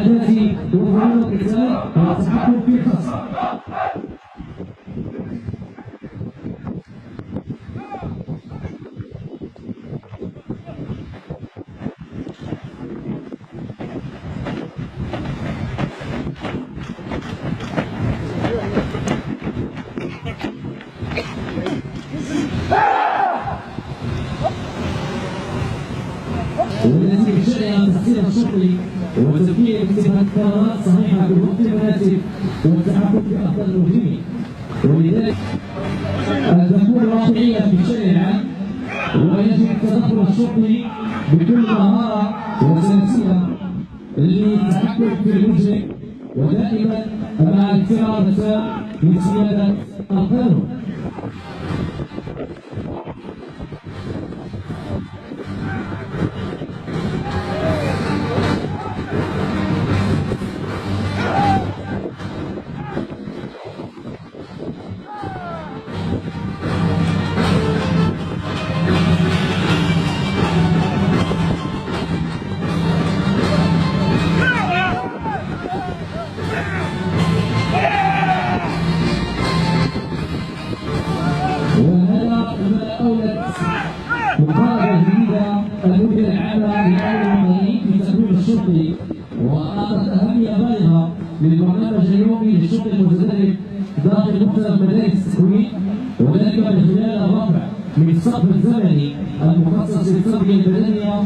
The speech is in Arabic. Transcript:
العادات وظهور القتال والتحكم في الخصم. والتي بشأنها تحصيل الشرطي وتفكير اتخاذ قرارات صحيحه في الوقت المناسب والتحكم في اخطاء المجرمين. ولذلك ان تكون واقعيه في الشأن العام، ويجب التدخل الشرطي بكل مهاره وسلاسه للتحكم في المجرم، ودائما مع الاحترام التام لسياده القانون. مقارنة جديدة المدير العامة للأمن المدني في تكوين الشرطي، وأعطت أهمية بالغة للبرنامج اليومي للشرطي المتدرب داخل مختلف مدارس التكوين، وذلك من خلال الرفع من السقف الزمني المخصص للتربية البدنية